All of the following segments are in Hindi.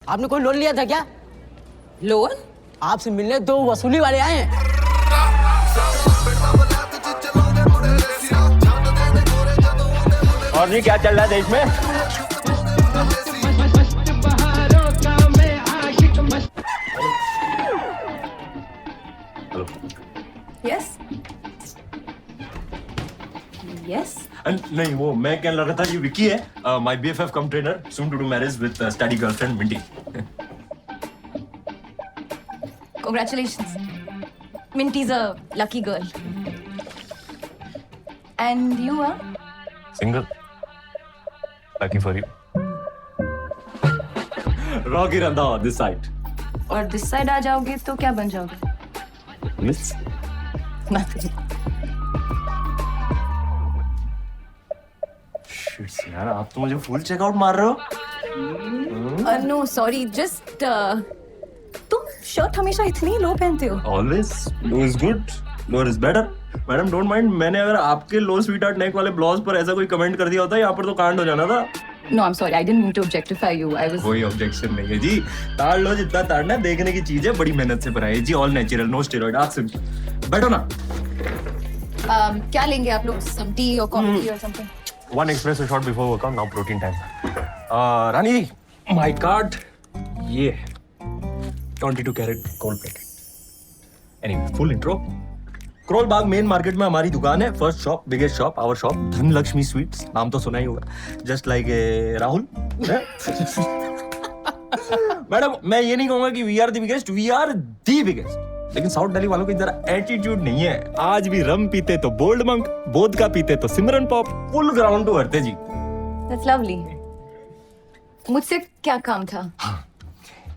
आपने कोई लोन लिया था क्या? लोन? आपसे मिलने तो वसूली वाले आए हैं। और जी क्या चल रहा है देश में? Yes yes. नहीं वो मैं कह रहा था ये विकी है, my BFF cum trainer, soon to do marriage with steady girlfriend Minty. Congratulations. Minty's a lucky girl. And you are? Single. Lucky for you. Rocky Randhawa, this side. और दिस साइड आ जाओगे तो क्या बन जाओगे? Miss? Nothing. Shit यार, आप तो मुझे फुल चेकआउट मार रहे हो। No, sorry. Just तुम शर्ट हमेशा इतनी लो पहनते हो। Always. Low is good. Lower is better. Madam don't mind, मैंने अगर आपके लो स्वीट आर्ट नेक वाले ब्लाउज पर ऐसा कोई कमेंट कर दिया होता यहाँ पर तो कांड हो जाना था। No, I'm sorry. I didn't mean to objectify you. I was. कोई ऑब्जेक्शन नहीं है जी, ताड़ लो जितना ताड़ना, देखने की चीज है, बड़ी मेहनत से बनाई है जी, ऑल नेचुरल, नो स्टेरॉइड। आप सुन, बैठो ना। क्या लेंगे आप लोग? some tea or coffee or something? One espresso shot before workout, now protein time. Rani ji, my card, ये 22 carat gold plated. Anyway, full intro. Karol Bagh main market में हमारी दुकान है, first shop, biggest shop, our shop, Dhanlaxmi sweets, नाम तो सुना ही होगा, जस्ट लाइक राहुल। मैडम मैं ये नहीं कहूंगा कि we are the biggest, we are the biggest, लेकिन साउथ दिल्ली वालों की जरा एटीट्यूड नहीं है, आज भी रम पीते तो बोल्ड मंक, वोदका पीते तो सिमरन पॉप, फुल ग्राउंड टू अर्थ है जी। That's lovely. मुझसे क्या काम था?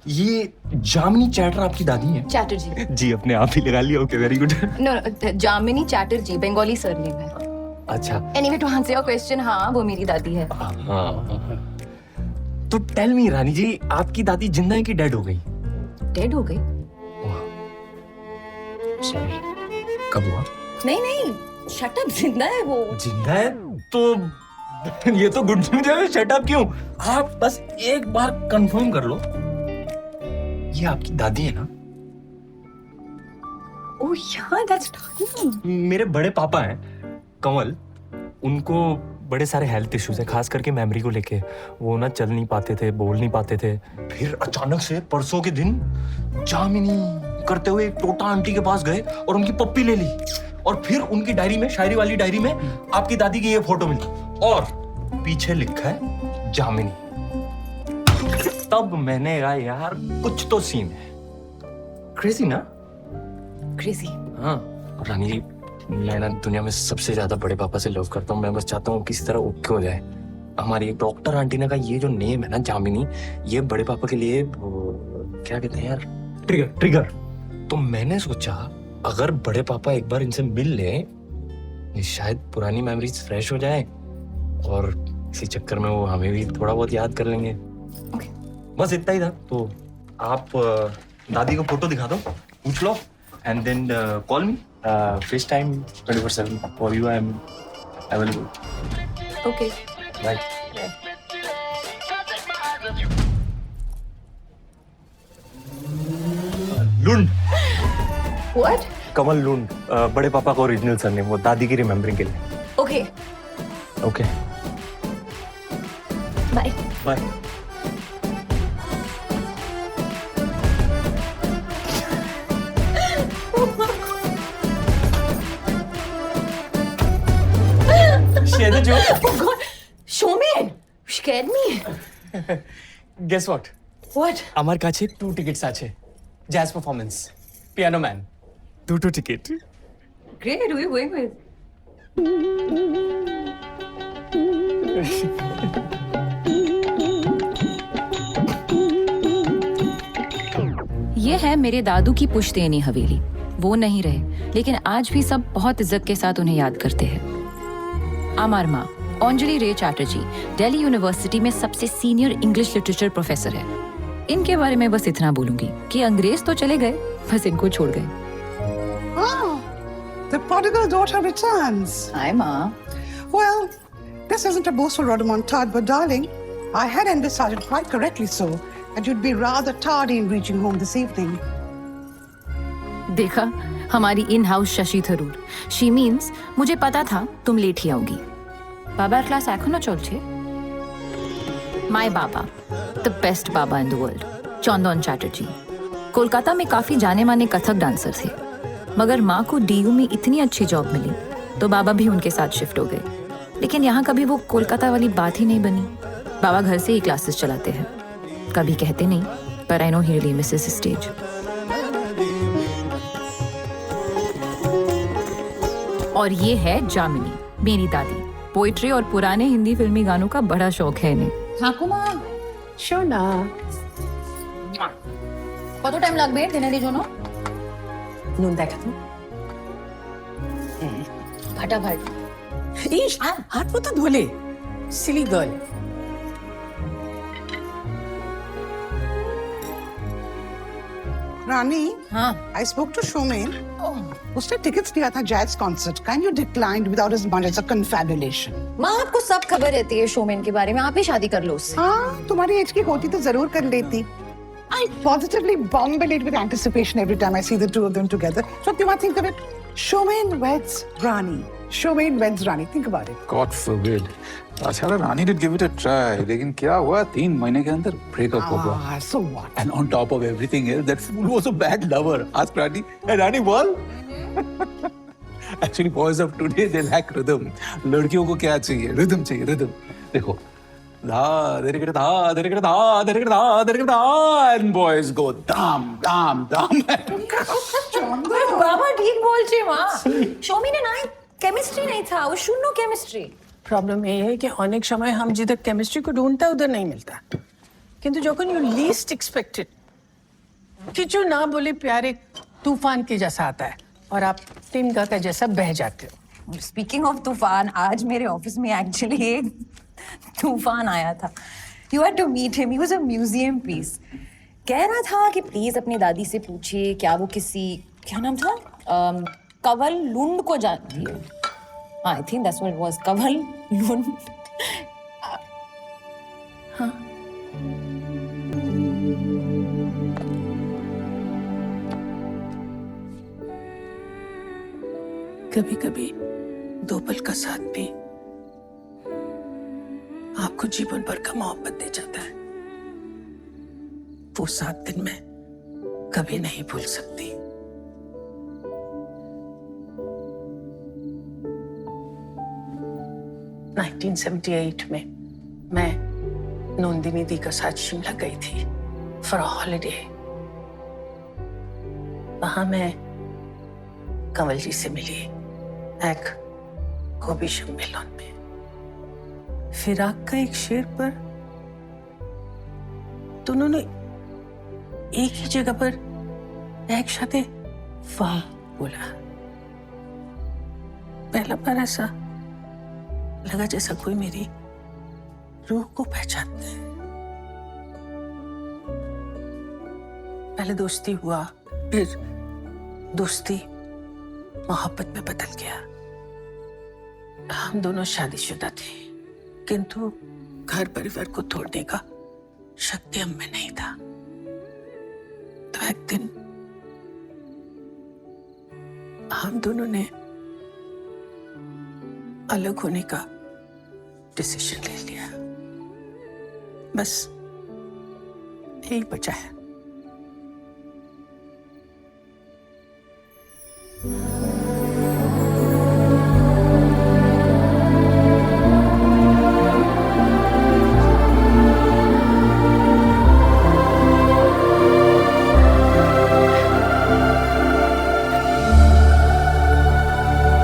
ये जामिनी चैटर आपकी दादी है? चैटर्जी। जी अपने आप ही लगा लिया, ओके वेरी गुड। No, जामिनी चैटर्जी, बंगाली सरनेम है। अच्छा। Anyway, to answer your question, हाँ वो मेरी दादी है। तो टेल मी रानी जी, आपकी दादी जिंदा है कि डेड हो गई? डेड हो गई? सॉरी, कब हुआ? नहीं, शट अप, जिंदा है वो। जिंदा है तो ये तो गुड न्यूज है, शट अप क्यों? आप बस एक बार कंफर्म कर लो, ये आपकी दादी है ना? Oh yeah, that's funny. मेरे बड़े पापा हैं कंवल, उनको बड़े सारे हेल्थ इश्यूज है, खास करके मेमोरी को लेके, वो ना चल नहीं पाते थे, बोल नहीं पाते थे, फिर अचानक से परसों के दिन जामिनी करते हुए एक टोटा आंटी के पास गए और उनकी पप्पी ले ली, और फिर उनकी डायरी में, शायरी वाली डायरी में आपकी दादी की ये फोटो मिली और पीछे लिखा है जामिनी। तब मैंने कहा यार कुछ तो सीन है। क्रेजी ना? Crazy. हाँ रानी जी, मैं ना दुनिया में सबसे ज्यादा बड़े पापा से लव करता हूँ, मैं बस चाहता हूँ किसी तरह ओके हो जाए। हमारी एक डॉक्टर आंटी ने कहा ये जो नेम है ना जामिनी, ये बड़े पापा के लिए क्या कहते हैं यार, ट्रिगर। तो मैंने सोचा अगर बड़े पापा एक बार इनसे मिल ले, शायद पुरानी मेमोरीज फ्रेश हो जाए और इसी चक्कर में वो हमें भी थोड़ा बहुत याद कर लेंगे। बस इतना ही था। तो आप दादी को फोटो दिखा दो, पूछ लो, and then call me, face time 24/7 for you, I am available. Okay. Right. Lund. What? Kamal Lund, बड़े पापा का ओरिजिनल सरनेम, वो दादी की रिमेम्बरिंग के लिए। Okay. Okay Bye. Bye. Share the joke. Oh God, Showman, you scared me. Guess what, What? আমার কাছে 2 টিকিটস আছে, jazz performance, piano man, 2 ticket. Great. Who are you going with? ये है मेरे दादू की पुश्तैनी हवेली। वो नहीं रहे, लेकिन आज भी सब बहुत इज्जत के साथ उन्हें याद करते हैं। अमर माँ अंजलि रे चैटर्जी दिल्ली यूनिवर्सिटी में सबसे सीनियर इंग्लिश लिटरेचर प्रोफेसर है। इनके बारे में बस इतना बोलूंगी कि अंग्रेज तो चले गए, बस इनको छोड़ गए। The prodigal daughter returns. Hi, Ma. Well, this isn't a boastful remontada, but darling, I had envisaged quite correctly so and you'd be rather tardy in reaching home this evening. देखा, हमारी in house Shashi Tharoor. She means मुझे पता था तुम लेट ही आओगी. बाबार क्लास एखोनो चलছে? My baba, the best baba in the world, Chandan Chatterjee. Kolkata में काफी जाने माने कथक डांसर थे. मगर माँ को डीयू में इतनी अच्छी जॉब मिली तो बाबा भी उनके साथ शिफ्ट हो गए. लेकिन यहाँ कभी वो कोलकाता वाली बात ही नहीं बनी. बाबा घर से ही क्लासेस चलाते हैं. कभी कहते नहीं, पर I know he really Mrs stage. और ये है जामिनी, मेरी दादी. पोइट्री और पुराने हिंदी फिल्मी गानों का बड़ा शौक है इन्हें. ঠাকুমা Shona. কত টাইম লাগবে ডিনারের জন্য? নুন দেখা তো। ফাটাফাট. ইস হাত পা তো ধোলে সিলি গার্ল Rani, हाँ. I spoke to Shomin. उसने टिकट्स लिया था jazz concert. Can you decline without as much as a confabulation? माँ आपको सब खबर रहती है शोमेन के बारे में. आप ही शादी कर लो उससे. हाँ, तुम्हारी एज की होती तो जरूर कर लेती. I positively bombulate with anticipation every time I see the two of them together. So you might think of it. Shomin weds Rani. Shomin weds Rani. Think about it. God forbid. अच्छा रानी did give it a try. लेकिन क्या हुआ 3 महीने के अंदर breakup हो गया. Ah, so what? And on top of everything else, that fool was a bad lover. Ask Rani. Hey Rani, बोल. Actually, boys of today they lack rhythm. लड़कियों को क्या चाहिए? Rhythm चाहिए, rhythm. देखो. Da, da, da, da, da, da, da, da, da, da, and boys go dam, dam, dam. বাবা ঠিক বলছে মা. শোমিনে নাই কেমিস্ট্রি नहीं था. वो शून्य केमिस्ट्री. প্রবলেম এই है कि অনেক সময় हम जिधर केमिस्ट्री को ढूंढता है उधर नहीं मिलता किंतु যখন यू लीस्ट एक्सपेक्टेड কিছু ना बोले प्यार एक तूफान के जैसा आता है और आप तिनका का जैसा बह जाते हो. स्पीकिंग ऑफ तूफान, आज मेरे ऑफिस में एक्चुअली एक तूफान आया था. You had to meet him. He was a museum piece. कह रहा था कि प्लीज अपनी दादी से पूछिए क्या वो किसी, क्या नाम था, कंवल लुंड को जानती है. I think that's what it was, Kanwal Lund. कभी कभी दो पल का साथ भी आपको जीवन भर का मोहब्बत दे जाता है. वो 7 दिन मैं कभी नहीं भूल सकती. नाइनटीन 1978 में मैं नंदिनी दी के साथ शिमला गई थी फॉर अ हॉलिडे. वहां मैं कंवल जी से मिली एक गोभी सम्मेलन में. फिराक का एक शेर पर दोनों ने एक ही जगह पर एक साथ वाह बोला. पहला बार ऐसा लगा जैसा कोई मेरी रूह को पहचानता है. पहले दोस्ती हुआ, फिर दोस्ती मोहब्बत में बदल गया. हम दोनों शादीशुदा थे किंतु घर परिवार को तोड़ने का शक्ति हम में नहीं था. तो एक दिन हम दोनों ने अलग होने का डिसीजन ले लिया. बस यही बचा है.